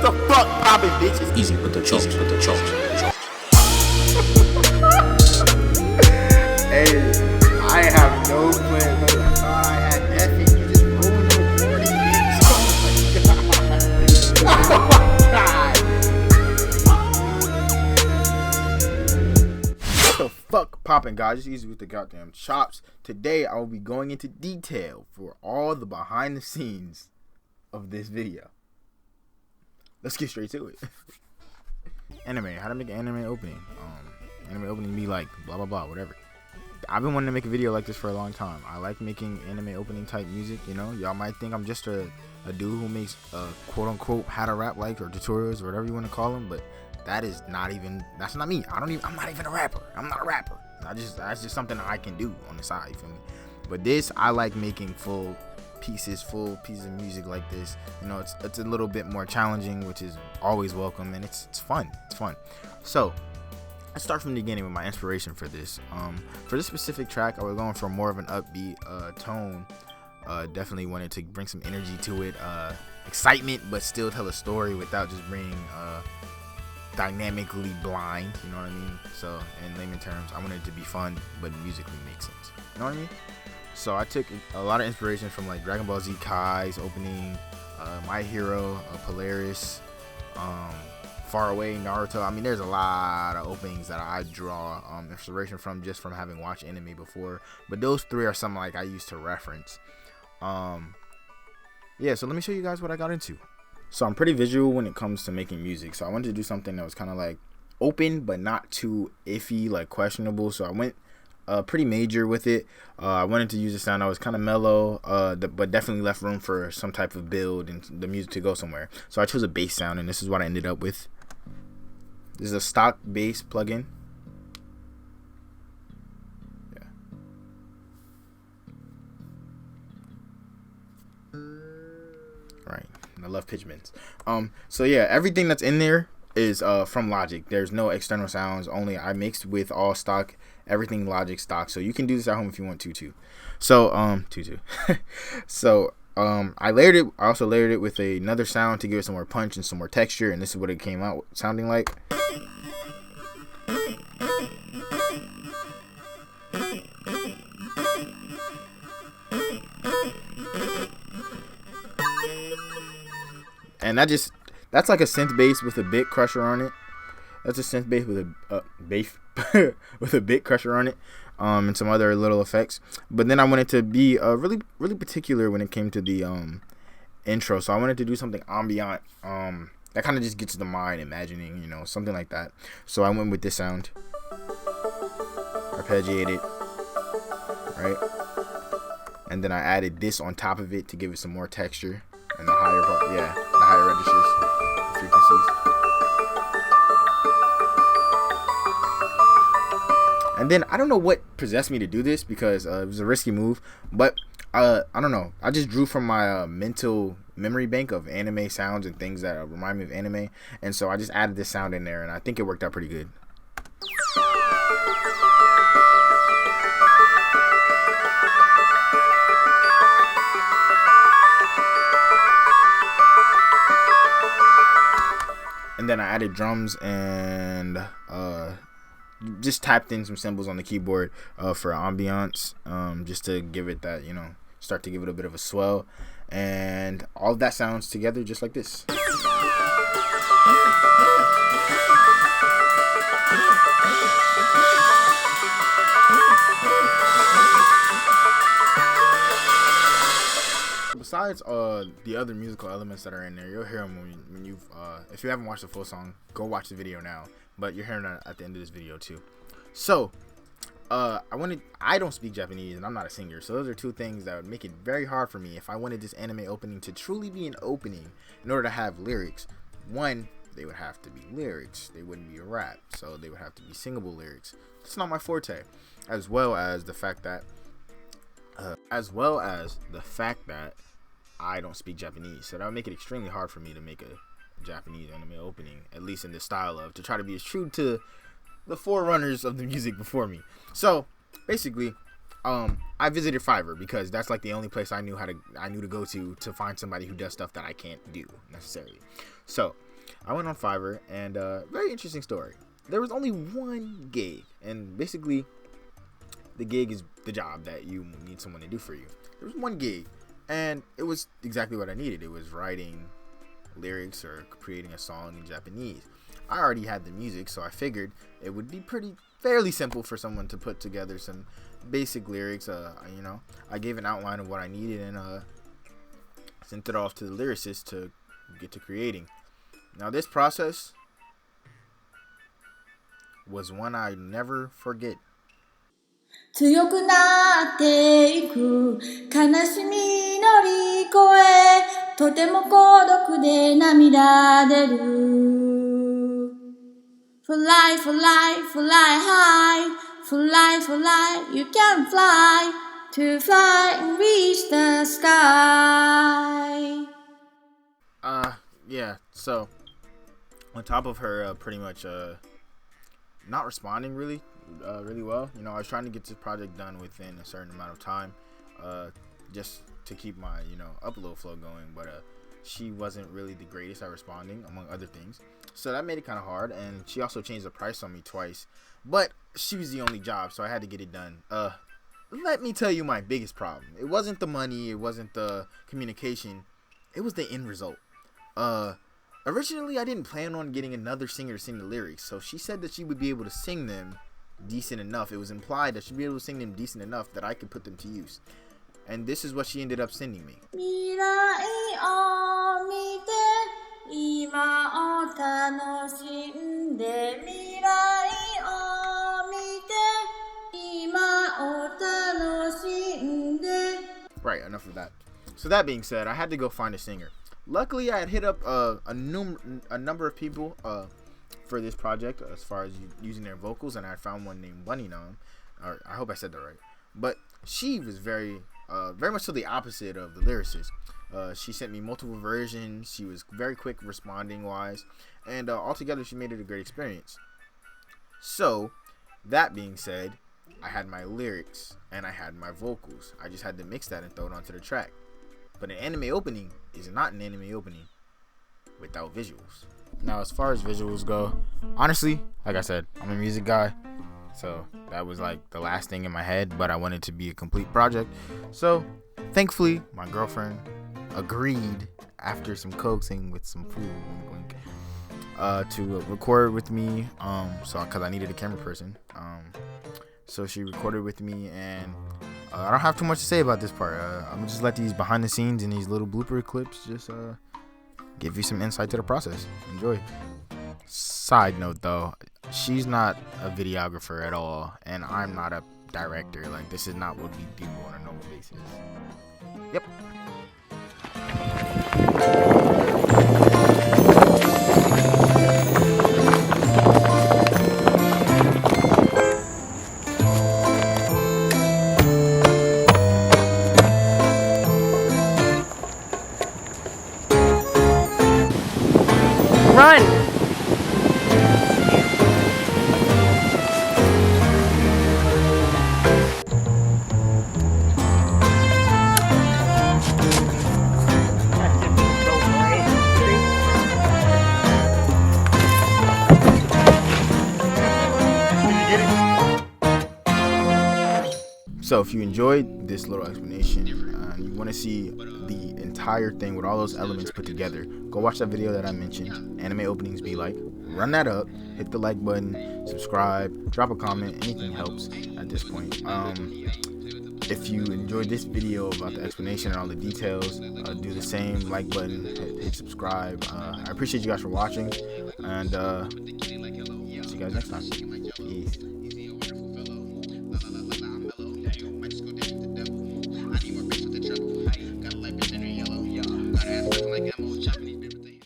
the fuck poppin', bitches? Easy with the choke, with the choke. Hey, I have no plan. I thought I had nothing. You just ruined the recording, bitch. Oh my god. What the fuck poppin', guys? It's Easy with the goddamn chops. Today, I will be going into detail for all the behind the scenes of this video. Let's get straight to it. Anime. How to make an anime opening. Anime opening be like blah blah blah, whatever. I've been wanting to make a video like this for a long time. I like making anime opening type music, you know. Y'all might think I'm just a dude who makes quote unquote how to rap like or tutorials or whatever you want to call them, but that's not me. I'm not even a rapper. I'm not a rapper. That's just something I can do on the side, you feel me? But this, I like making full pieces of music like this. You know, it's a little bit more challenging, which is always welcome, and it's fun. So let's start from the beginning with my inspiration for this. For this specific track, I was going for more of an upbeat tone. Definitely wanted to bring some energy to it, excitement, but still tell a story without just being dynamically blind. You know what I mean? So in layman terms, I wanted it to be fun, but musically make sense. You know what I mean? So I took a lot of inspiration from like Dragon Ball Z Kai's opening, My Hero, Polaris, Far Away, Naruto. I mean, there's a lot of openings that I draw inspiration from just from having watched anime before. But those three are some like I used to reference. Yeah, so let me show you guys what I got into. So I'm pretty visual when it comes to making music. So I wanted to do something that was kind of like open, but not too iffy, like questionable. So I went pretty major with it. I wanted to use a sound that was kind of mellow, but definitely left room for some type of build and the music to go somewhere. So I chose a bass sound, and this is what I ended up with. This is a stock bass plugin. Yeah. Right. I love pitch bends. So yeah, everything that's in there is from Logic. There's no external sounds. Only I mixed with all stock. Everything Logic stock. So you can do this at home if you want to. So so I layered it. I also layered it with another sound to give it some more punch and some more texture. And this is what it came out sounding like. And that's like a synth bass with a bit crusher on it. That's a synth bass with a bass with a bit crusher on it, and some other little effects. But then I wanted to be really particular when it came to the intro. So I wanted to do something ambient, that kind of just gets the mind imagining, you know, something like that. So I went with this sound, arpeggiated, right, and then I added this on top of it to give it some more texture and the higher part, yeah, the higher registers, the frequencies. And then I don't know what possessed me to do this because it was a risky move, but I don't know. I just drew from my mental memory bank of anime sounds and things that remind me of anime, and so I just added this sound in there, and I think it worked out pretty good. And then I added drums and just tapped in some cymbals on the keyboard for ambiance, just to give it that, you know, start to give it a bit of a swell. And all of that sounds together just like this. Besides the other musical elements that are in there, you'll hear them when you've if you haven't watched the full song, go watch the video now, but you're hearing it at the end of this video too. So I don't speak Japanese and I'm not a singer, so those are two things that would make it very hard for me if I wanted this anime opening to truly be an opening. In order to have lyrics, one, they would have to be lyrics, they wouldn't be a rap, so they would have to be singable lyrics. It's not my forte, as well as the fact that I don't speak Japanese, so that would make it extremely hard for me to make a Japanese anime opening, at least in this style of, to try to be as true to the forerunners of the music before me. So basically, I visited Fiverr because that's like the only place I knew to go to find somebody who does stuff that I can't do necessarily. So I went on Fiverr, and very interesting story. There was only one gig, and basically the gig is the job that you need someone to do for you. There was one gig, and it was exactly what I needed. It was writing lyrics or creating a song in Japanese. I already had the music, so I figured it would be fairly simple for someone to put together some basic lyrics. I gave an outline of what I needed and sent it off to the lyricist to get to creating. Now this process was one I never forget. 強くなっていく悲しみ乗り越えとても孤独で涙出る Fly, fly, fly high Fly, fly, you can fly To fly and reach the sky Yeah, so on top of her pretty much not responding really well. I was trying to get this project done within a certain amount of time, just to keep my upload flow going, but she wasn't really the greatest at responding, among other things. So that made it kind of hard, and she also changed the price on me twice. But she was the only job, so I had to get it done. Let me tell you my biggest problem. It wasn't the money, it wasn't the communication, it was the end result. Originally, I didn't plan on getting another singer to sing the lyrics, so she said that she would be able to sing them decent enough. It was implied that she'd be able to sing them decent enough that I could put them to use. And this is what she ended up sending me. 未来を見て今を楽しんで未来を見て今を楽しんで Right, enough of that. So that being said, I had to go find a singer. Luckily, I had hit up a number of people for this project as far as using their vocals, and I found one named Bunny Nom. Or I hope I said that right. But she was very much to the opposite of the lyricist. She sent me multiple versions. She was very quick responding wise, and altogether she made it a great experience. So that being said, I had my lyrics and I had my vocals. I just had to mix that and throw it onto the track. But an anime opening is not an anime opening without visuals. Now, as far as visuals go, honestly, like I said, I'm a music guy, so that was like the last thing in my head, but I wanted it to be a complete project. So thankfully, my girlfriend agreed after some coaxing with some food to record with me, because I needed a camera person. So she recorded with me, and I don't have too much to say about this part. I'm gonna just let these behind the scenes and these little blooper clips just give you some insight to the process. Enjoy. Side note though, she's not a videographer at all, and I'm not a director. Like, this is not what we do on a normal basis. Yep. Run! So if you enjoyed this little explanation and you want to see the entire thing with all those elements put together, go watch that video that I mentioned, Anime Openings Be Like. Run that up, hit the like button, subscribe, drop a comment, anything helps at this point. If you enjoyed this video about the explanation and all the details, do the same, like button, hit subscribe. I appreciate you guys for watching, and see you guys next time. Peace.